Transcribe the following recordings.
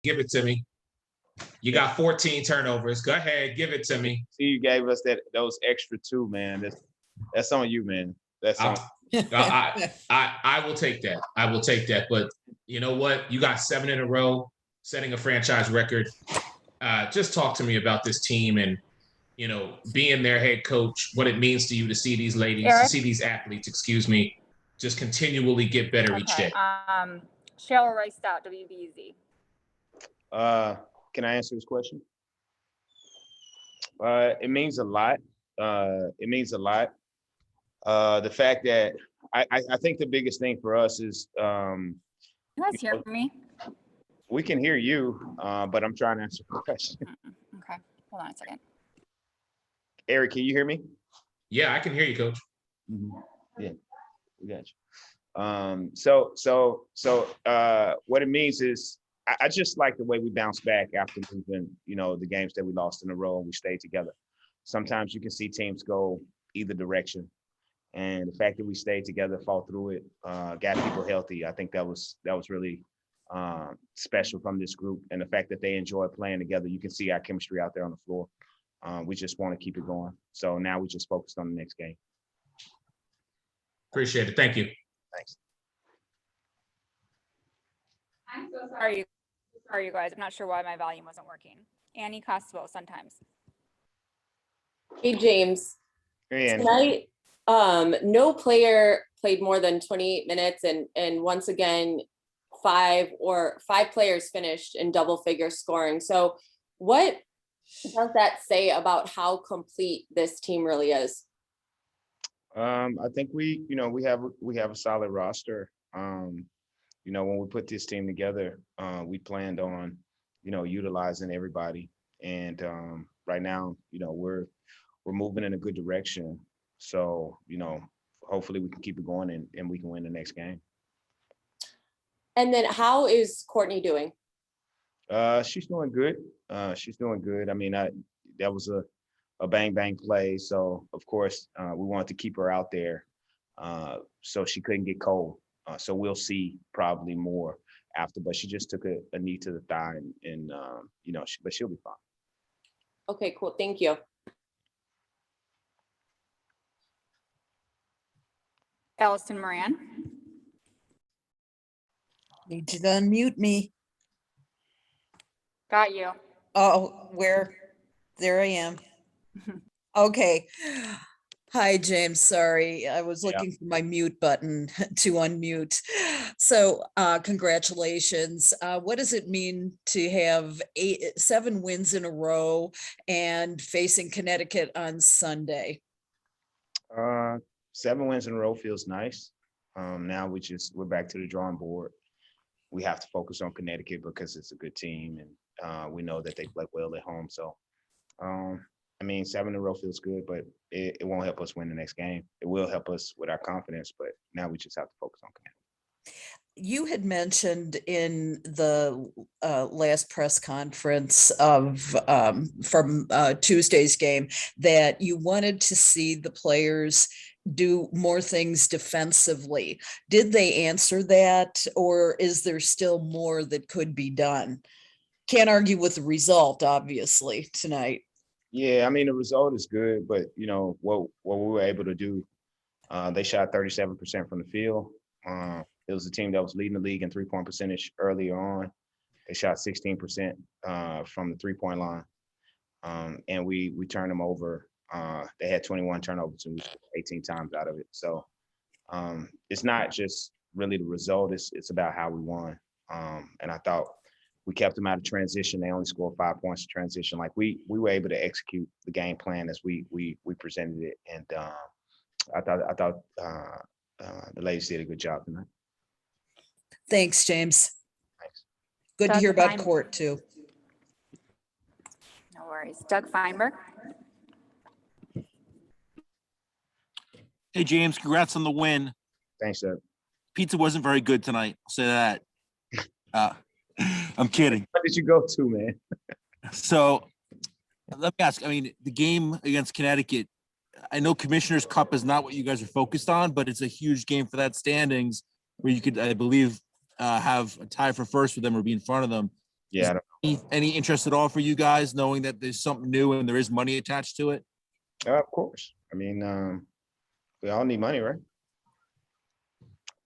Give it to me. You got 14 turnovers. Go ahead, give it to me. See, you gave us those extra 2, man. That's on you, man. That's on. I will take that. I will take that. But you know what? You got 7 in a row, setting a franchise record. Just talk to me about this team and, being their head coach, what it means to you to see these ladies, Eric? to see these athletes, just continually get better each day. Cheryl Rice Stout, WBZ. Can I answer this question? It means a lot. It means a lot. The fact that I think the biggest thing for us is You guys hear me? we can hear you, but I'm trying to answer the question. Okay, hold on a second. Eric, can you hear me? Yeah, I can hear you, Coach. Yeah, we got you. So what it means is I just like the way we bounce back after losing, the games that we lost in a row and we stayed together. Sometimes you can see teams go either direction. And the fact that we stayed together, fought through it, got people healthy, I think that was really special from this group. And the fact that they enjoy playing together, you can see our chemistry out there on the floor. We just want to keep it going. So now we just focused on the next game. Appreciate it. Thank you. Thanks. I'm so sorry. Sorry, you guys. I'm not sure why my volume wasn't working. Annie Costello, sometimes. Hey, James. Hey, Annie. Tonight, no player played more than 28 minutes, and once again, five players finished in double figure scoring. So what does that say about how complete this team really is? I think we have a solid roster. When we put this team together, we planned on, utilizing everybody. And right now, we're moving in a good direction. So, hopefully we can keep it going and we can win the next game. And then how is Courtney doing? She's doing good. She's doing good. I mean, that was a bang play. So of course we wanted to keep her out there so she couldn't get cold. So we'll see probably more after, but she just took a knee to the thigh and but she'll be fine. Okay, cool. Thank you. Allison Moran. Need you to unmute me. Got you. Oh, where? There I am. Okay. Hi, James. Sorry, I was looking for my mute button to unmute. So congratulations. What does it mean to have 7 wins in a row and facing Connecticut on Sunday? 7 wins in a row feels nice. Now we're back to the drawing board. We have to focus on Connecticut because it's a good team and we know that they play well at home. So 7 in a row feels good, but it won't help us win the next game. It will help us with our confidence, but now we just have to focus on Connecticut. You had mentioned in the last press conference from Tuesday's game that you wanted to see the players do more things defensively. Did they answer that, or is there still more that could be done? Can't argue with the result, obviously, tonight. Yeah, I mean, the result is good, but what we were able to do, they shot 37% from the field. It was a team that was leading the league in 3-point percentage earlier on. They shot 16% from the 3-point line, and we turned them over. They had 21 turnovers and we scored 18 times out of it. So it's not just really the result; it's about how we won. And I thought we kept them out of transition. They only scored 5 points in transition. Like we were able to execute the game plan as we presented it, and I thought the ladies did a good job tonight. Thanks, James. Thanks. Good to hear about Court too. No worries. Doug Feinberg. Hey, James, congrats on the win. Thanks, Doug. Pizza wasn't very good tonight. I'll say that. I'm kidding. What did you go to, man? So let me ask, the game against Connecticut, I know Commissioner's Cup is not what you guys are focused on, but it's a huge game for that standings where you could, I believe, have a tie for first with them or be in front of them. Yeah, I don't Any interest at all for you guys, knowing that there's something new and there is money attached to it? of course. I mean, we all need money, right?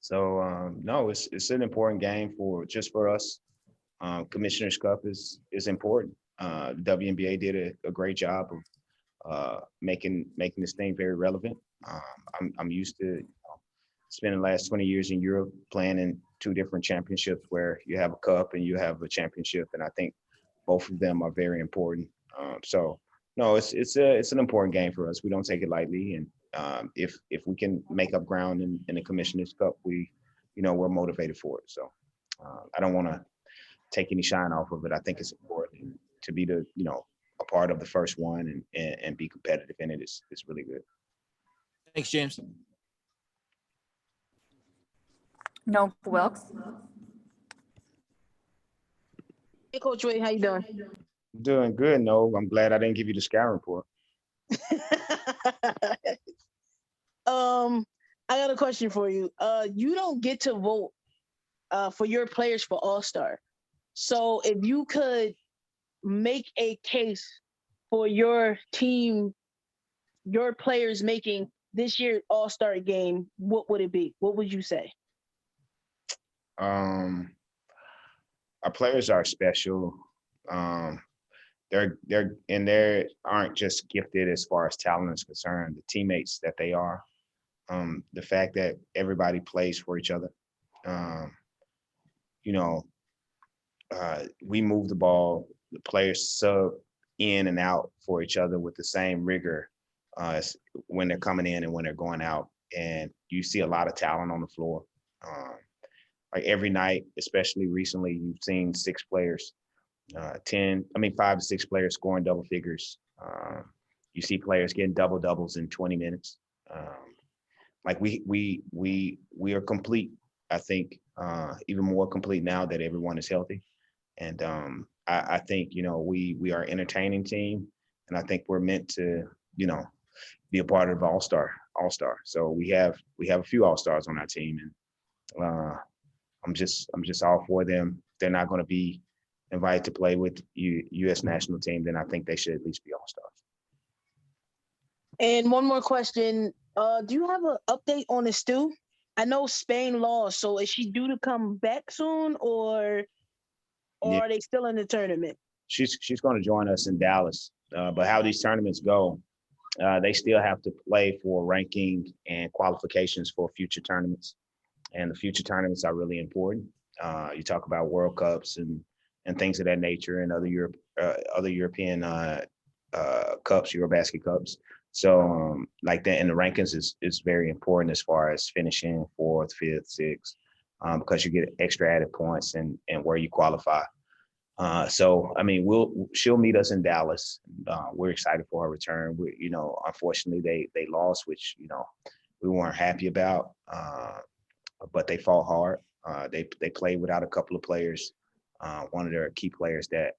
So no, it's an important game for just for us. Commissioner's Cup is important. WNBA did a great job of making this thing very relevant. I'm used to spending the last 20 years in Europe playing in two different championships where you have a cup and you have a championship, and I think both of them are very important. So no, it's an important game for us. We don't take it lightly, and if we can make up ground in the Commissioner's Cup, we're motivated for it. So I don't want to take any shine off of it. I think it's important to be a part of the first one and be competitive in it. It's really good. Thanks, James. No Wilkes. Hey, Coach Wade, how you doing? Doing good. No, I'm glad I didn't give you the scouting report. I got a question for you. You don't get to vote for your players for All-Star. So if you could make a case for your team, your players making this year's All-Star game, what would it be? What would you say? Our players are special. They aren't just gifted as far as talent is concerned. The teammates that they are, the fact that everybody plays for each other. We move the ball. The players sub in and out for each other with the same rigor as when they're coming in and when they're going out. And you see a lot of talent on the floor. Like every night, especially recently, you've seen 5 to 6 players scoring double figures. You see players getting double doubles in 20 minutes. Like we are complete. I think even more complete now that everyone is healthy. And I think we are an entertaining team, and I think we're meant to be a part of All-Star. So we have a few All-Stars on our team, and I'm just all for them. If they're not going to be invited to play with U.S. national team, then I think they should at least be All-Stars. And one more question. Do you have an update on the stew? I know Spain lost, so is she due to come back soon, or are they still in the tournament? She's going to join us in Dallas. But how these tournaments go, they still have to play for ranking and qualifications for future tournaments. And the future tournaments are really important. You talk about World Cups and things of that nature, and other European cups, Eurobasket cups. So like that, and the rankings is very important as far as finishing 4th, 5th, 6th, because you get extra added points and where you qualify. So I mean, she'll meet us in Dallas. We're excited for her return. Unfortunately they lost, which we weren't happy about. But they fought hard. They played without a couple of players. One of their key players that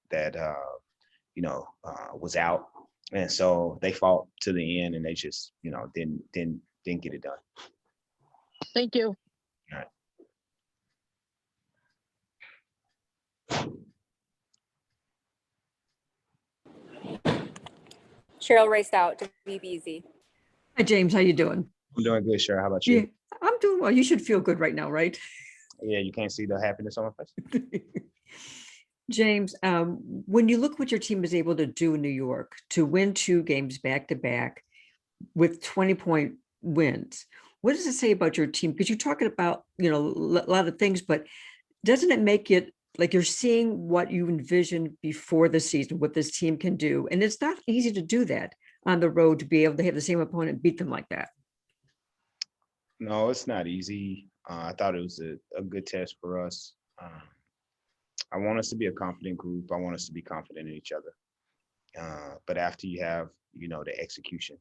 was out, and so they fought to the end, and they just didn't get it done. Thank you. All right. Cheryl raced out to be busy. Hi, James. How you doing? I'm doing good, sure. How about you? Yeah, I'm doing well. You should feel good right now, right? Yeah, you can't see the happiness on my face. James, when you look what your team was able to do in New York to win 2 games back to back with 20-point wins, what does it say about your team? Because you're talking about a lot of things, but doesn't it make it like you're seeing what you envisioned before the season, what this team can do? And it's not easy to do that on the road, to be able to have the same opponent and beat them like that. No, it's not easy. I thought it was a good test for us. I want us to be a confident group. I want us to be confident in each other. But after you have, the execution,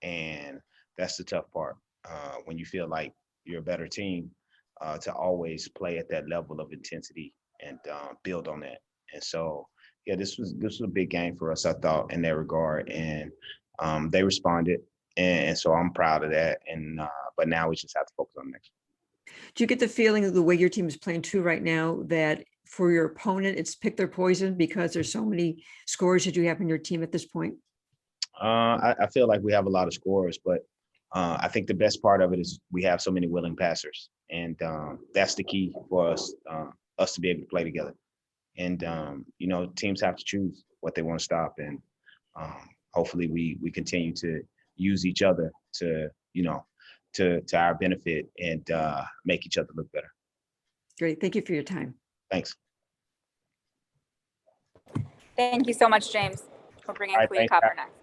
and that's the tough part. When you feel like you're a better team, to always play at that level of intensity and build on that. And so, yeah, this was a big game for us, I thought, in that regard. And they responded, and so I'm proud of that. And but now we just have to focus on the next. Do you get the feeling of the way your team is playing too right now that for your opponent, it's pick their poison because there's so many scores that you have in your team at this point? I feel like we have a lot of scorers, but I think the best part of it is we have so many willing passers, and that's the key for us to be able to play together. And you know, teams have to choose what they want to stop, and hopefully we continue to use each other to, you know, to our benefit and make each other look better. Great. Thank you for your time. Thanks. Thank you so much, James. We'll bring in All right, Clea thanks, Copper Pat. next.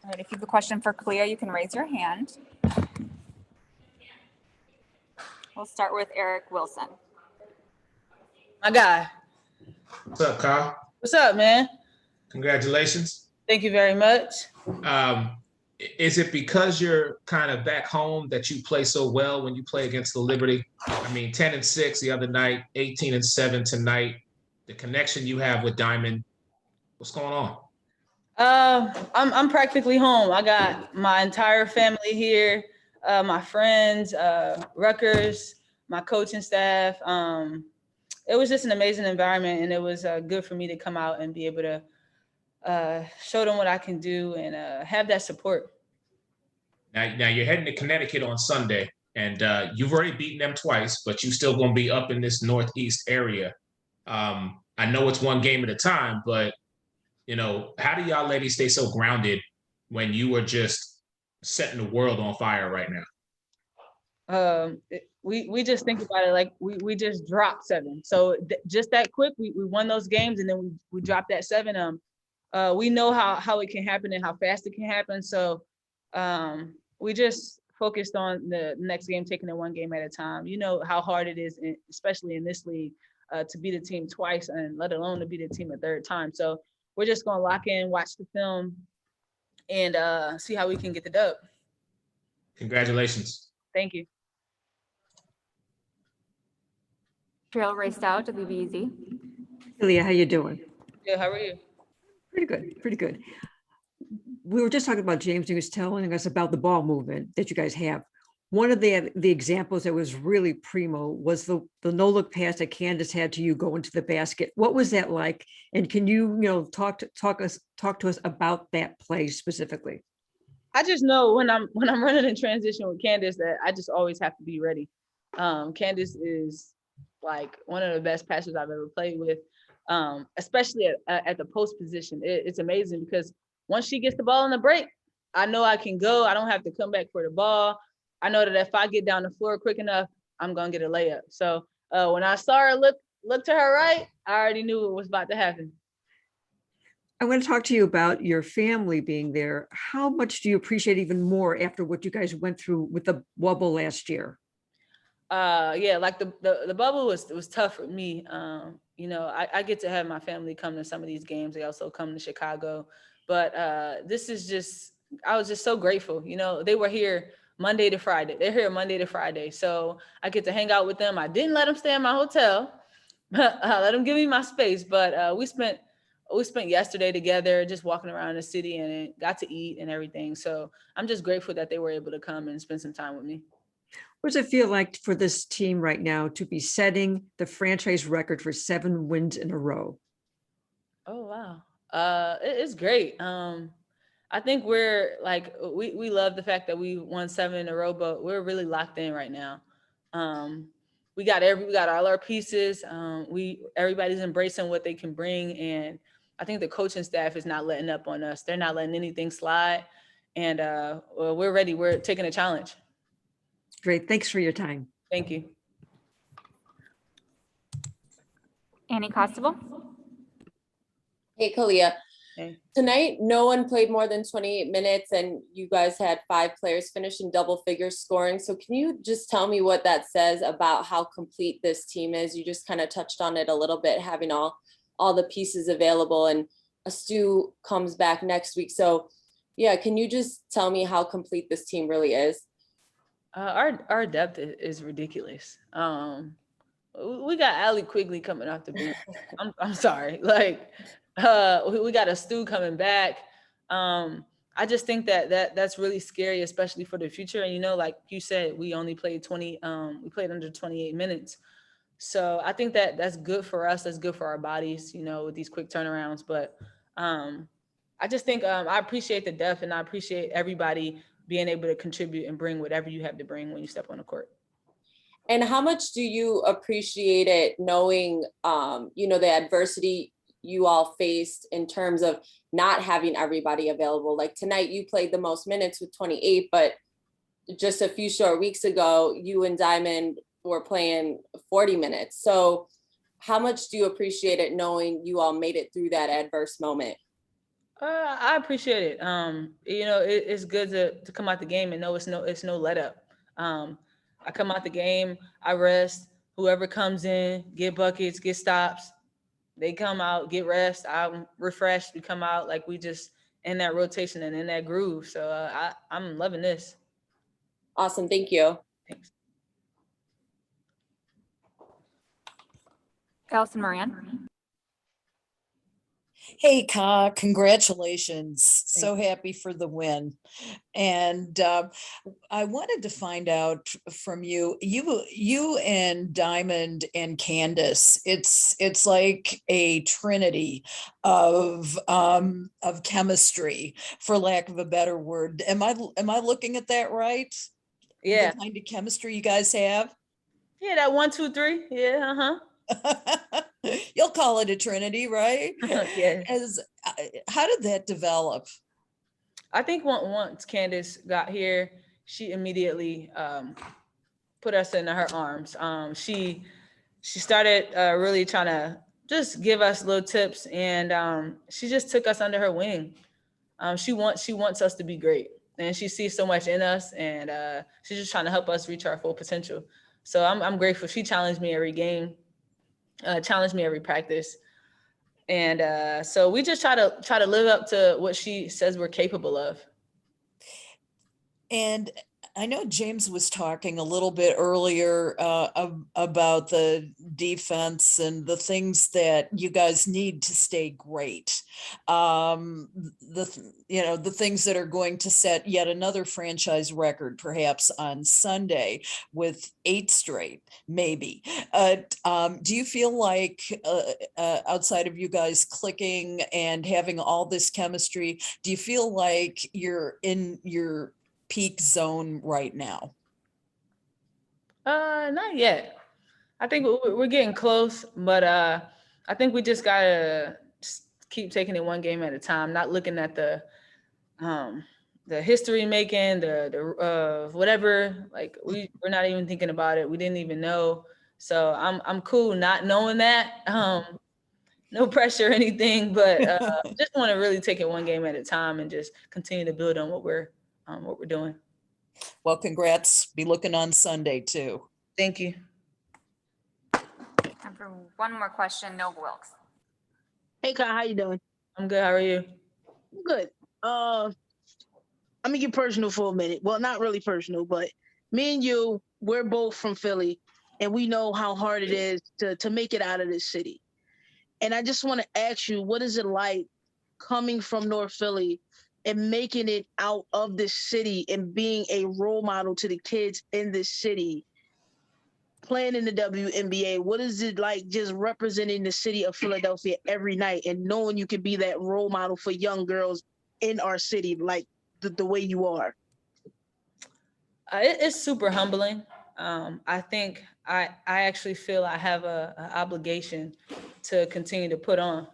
All right, if you have a question for Clea, you can raise your hand. We'll start with Eric Wilson. My guy. What's up, Kyle? What's up, man? Congratulations. Thank you very much. Is it because you're kind of back home that you play so well when you play against the Liberty? I mean, 10-6 the other night, 18-7 tonight. The connection you have with Diamond, what's going on? I'm practically home. I got my entire family here, my friends, Rutgers, my coaching staff. It was just an amazing environment, and it was good for me to come out and be able to show them what I can do and have that support. Now you're heading to Connecticut on Sunday, and you've already beaten them twice, but you're still going to be up in this Northeast area. I know it's one game at a time, but how do y'all ladies stay so grounded when you are just setting the world on fire right now? We just think about it like we just dropped 7. So just that quick, we won those games, and then we dropped that 7. We know how it can happen and how fast it can happen. So we just focused on the next game, taking it one game at a time. You know how hard it is, especially in this league, to beat a team twice, and let alone to beat a team a third time. So we're just gonna lock in, watch the film, and see how we can get the dub. Congratulations. Thank you. Trail raced out to be easy. Celia, how you doing? Good. How are you? Pretty good, pretty good. We were just talking about James, and he was telling us about the ball movement that you guys have. One of the examples that was really primo was the no-look pass that Candace had to you going to the basket. What was that like? And can you talk to us about that play specifically? I just know when I'm running in transition with Candace that I just always have to be ready. Candace is like one of the best passers I've ever played with, especially at the post position. It's amazing because once she gets the ball in the break, I know I can go. I don't have to come back for the ball. I know that if I get down the floor quick enough, I'm gonna get a layup. So when I saw her look to her right, I already knew what was about to happen. I want to talk to you about your family being there. How much do you appreciate even more after what you guys went through with the bubble last year? Yeah, like the bubble was tough for me. I get to have my family come to some of these games. They also come to Chicago, but this is just, I was just so grateful. They were here Monday to Friday. They're here Monday to Friday, so I get to hang out with them. I didn't let them stay in my hotel. I let them give me my space, but we spent yesterday together, just walking around the city, and got to eat and everything. So I'm just grateful that they were able to come and spend some time with me. What does it feel like for this team right now to be setting the franchise record for 7 wins in a row? Oh, wow. It's great. I think we're like, we love the fact that we won 7 in a row, but we're really locked in right now. We got all our pieces. Everybody's embracing what they can bring. And I think the coaching staff is not letting up on us. They're not letting anything slide. And we're ready. We're taking a challenge. Great. Thanks for your time. Thank you. Annie Costable. Hey, Kalia. Hey. Tonight, no one played more than 28 minutes, and you guys had 5 players finish in double figures scoring. So can you just tell me what that says about how complete this team is? You just kind of touched on it a little bit, having all the pieces available, and Stu comes back next week. So yeah, can you just tell me how complete this team really is? Our depth is ridiculous. We got Allie Quigley coming off the bench. I'm sorry. Like, we got a Stu coming back. I just think that's really scary, especially for the future. And like you said, we only played we played under 28 minutes. So I think that's good for us. That's good for our bodies, with these quick turnarounds. But I just think I appreciate the depth, and I appreciate everybody being able to contribute and bring whatever you have to bring when you step on the court. And how much do you appreciate it knowing, the adversity you all faced in terms of not having everybody available? Like tonight, you played the most minutes with 28, but just a few short weeks ago, you and Diamond were playing 40 minutes. So how much do you appreciate it knowing you all made it through that adverse moment? I appreciate it. It's good to come out the game and know it's no let up. I come out the game, I rest. Whoever comes in, get buckets, get stops. They come out, get rest. I'm refreshed. We come out like we just in that rotation and in that groove. So I'm loving this. Awesome. Thank you. Thanks. Allison Moran. Hey, Ka, congratulations. So happy for the win. And I wanted to find out from you and Diamond and Candace, it's like a trinity of chemistry, for lack of a better word. Am I looking at that right? Yeah. The kind of chemistry you guys have? Yeah, that 1, 2, 3. Yeah, You'll call it a trinity, right? Yeah. How did that develop? I think once Candace got here, she immediately put us into her arms. She started really trying to just give us little tips, and she just took us under her wing. She wants us to be great, and she sees so much in us, and she's just trying to help us reach our full potential. So I'm grateful. She challenged me every game, challenged me every practice, and so we just try to live up to what she says we're capable of. And I know James was talking a little bit earlier about the defense and the things that you guys need to stay great. The things that are going to set yet another franchise record, perhaps on Sunday, with 8 straight, maybe. Do you feel like outside of you guys clicking and having all this chemistry, do you feel like you're in your peak zone right now? Not yet. I think we're getting close, but I think we just gotta just keep taking it one game at a time, not looking at the history making, the whatever. Like we're not even thinking about it. We didn't even know. So I'm cool not knowing that. No pressure or anything, but just want to really take it one game at a time and just continue to build on what we're doing. Well, congrats. Be looking on Sunday too. Thank you. And for one more question, Nova Wilkes. Hey, Kyle, how you doing? I'm good. How are you? I'm good. I'm gonna get personal for a minute. Well, not really personal, but me and you, we're both from Philly, and we know how hard it is to make it out of this city. And I just want to ask you, what is it like coming from North Philly and making it out of this city and being a role model to the kids in this city, playing in the WNBA? What is it like just representing the city of Philadelphia every night and knowing you can be that role model for young girls in our city, like the way you are? It's super humbling. I think I actually feel I have an obligation to continue to put on,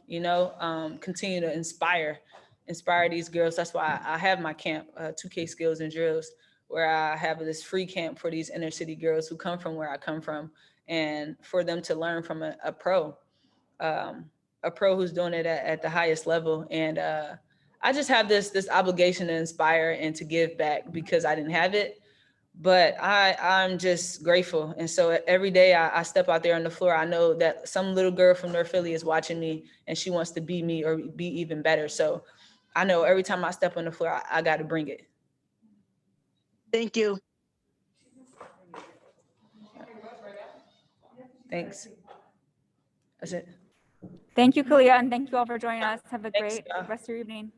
continue to inspire these girls. That's why I have my camp, 2K Skills and Drills, where I have this free camp for these inner city girls who come from where I come from, and for them to learn from a pro who's doing it at the highest level. And I just have this obligation to inspire and to give back because I didn't have it. But I'm just grateful. And so every day I step out there on the floor, I know that some little girl from North Philly is watching me and she wants to be me or be even better. So I know every time I step on the floor, I got to bring it. Thank you. Thanks. That's it. Thank you, Kalia, and thank you all for joining us. Have a Thanks, great rest of your evening.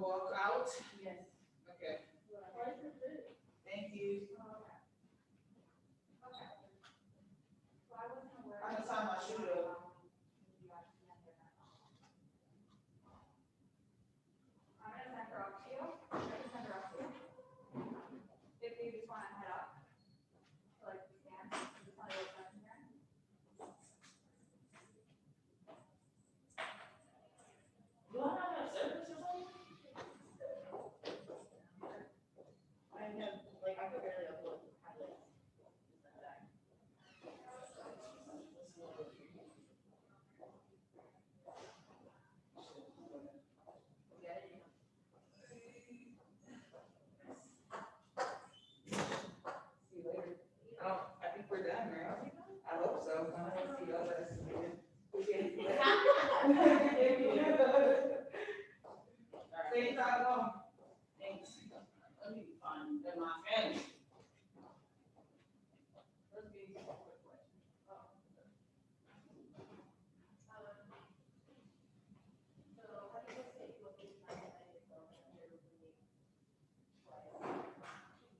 Walk out? Yes. Okay. Thank you. I'm gonna sign my shoe though. If you just want to head up, like stand, just want to look up in here. Do I not have service or something? I have, like, I could barely upload. See you later. Oh, I think we're done, right? I hope so. I want to see y'all. Okay.